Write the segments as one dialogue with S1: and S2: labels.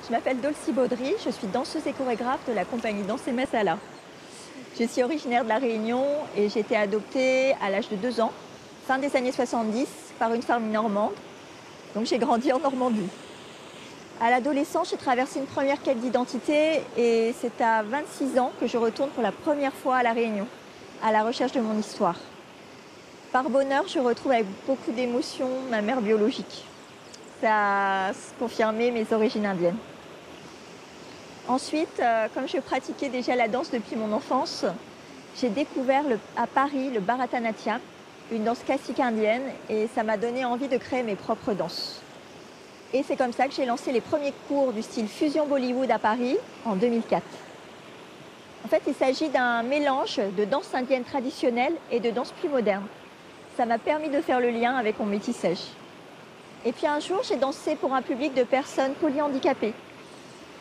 S1: Je m'appelle Dolcy Baudry, je suis danseuse et chorégraphe de la compagnie Danser Masala. Je suis originaire de La Réunion et j'ai été adoptée à l'âge de 2 ans, fin des années 70, par une famille normande. Donc j'ai grandi en Normandie. À l'adolescence, j'ai traversé une première quête d'identité et c'est à 26 ans que je retourne pour la première fois à La Réunion, à la recherche de mon histoire. Par bonheur, je retrouve avec beaucoup d'émotion ma mère biologique. Ça a confirmé mes origines indiennes. Ensuite, comme je pratiquais déjà la danse depuis mon enfance, j'ai découvert à Paris le Bharatanatyam, une danse classique indienne, et ça m'a donné envie de créer mes propres danses. Et c'est comme ça que j'ai lancé les premiers cours du style Fusion Bollywood à Paris en 2004. En fait, il s'agit d'un mélange de danse indienne traditionnelle et de danse plus moderne. Ça m'a permis de faire le lien avec mon métissage. Et puis un jour, j'ai dansé pour un public de personnes polyhandicapées.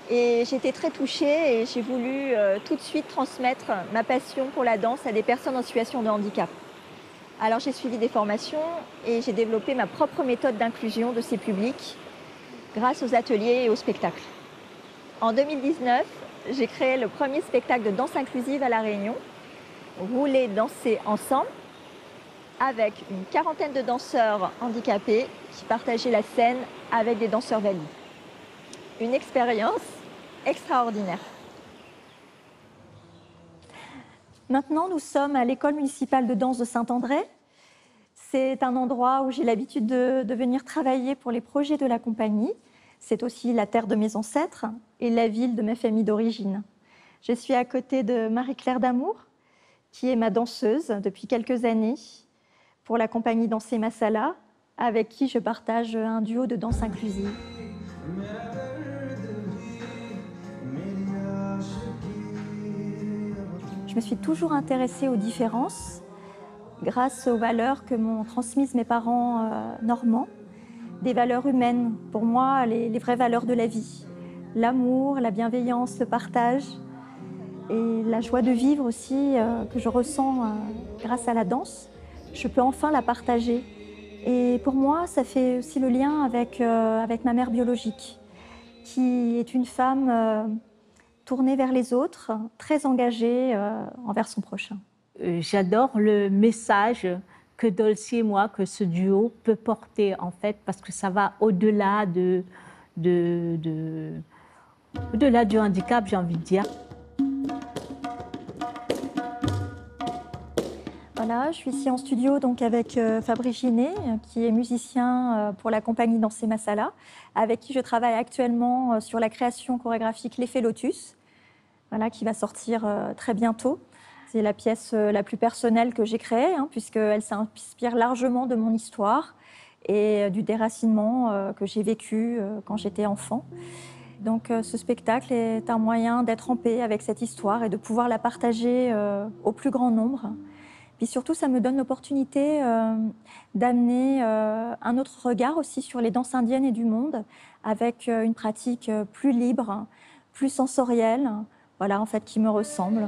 S1: Et j'étais très touchée et j'ai voulu tout de suite transmettre ma passion pour la danse à des personnes en situation de handicap. Alors j'ai suivi des formations et j'ai développé ma propre méthode d'inclusion de ces publics grâce aux ateliers et aux spectacles. En 2019, j'ai créé le premier spectacle de danse inclusive à La Réunion, Rouler, danser ensemble, avec une quarantaine de danseurs handicapés qui partageaient la scène avec des danseurs valides. Une expérience extraordinaire. Maintenant, nous sommes à l'école municipale de danse de Saint-André. C'est un endroit où j'ai l'habitude de venir travailler pour les projets de la compagnie. C'est aussi la terre de mes ancêtres et la ville de ma famille d'origine. Je suis à côté de Marie-Claire Damour, qui est ma danseuse depuis quelques années pour la compagnie Danser Masala, avec qui je partage un duo de danse inclusive. Je me suis toujours intéressée aux différences grâce aux valeurs que m'ont transmises mes parents normands, des valeurs humaines, pour moi les vraies valeurs de la vie. L'amour, la bienveillance, le partage et la joie de vivre aussi que je ressens grâce à la danse. Je peux enfin la partager. Et pour moi, ça fait aussi le lien avec ma mère biologique, qui est une femme tournée vers les autres, très engagée envers son prochain.
S2: J'adore le message que Dolcy et moi, que ce duo peut porter en fait, parce que ça va au-delà au-delà du handicap, j'ai envie de dire.
S1: Voilà, je suis ici en studio donc avec Fabrice Ginet, qui est musicien pour la compagnie Danser Masala, avec qui je travaille actuellement sur la création chorégraphique L'Effet Lotus, voilà, qui va sortir très bientôt. C'est la pièce la plus personnelle que j'ai créée, puisqu'elle s'inspire largement de mon histoire et du déracinement que j'ai vécu quand j'étais enfant. Donc ce spectacle est un moyen d'être en paix avec cette histoire et de pouvoir la partager au plus grand nombre. Puis surtout, ça me donne l'opportunité d'amener un autre regard aussi sur les danses indiennes et du monde, avec une pratique plus libre, plus sensorielle, voilà, en fait, qui me ressemble.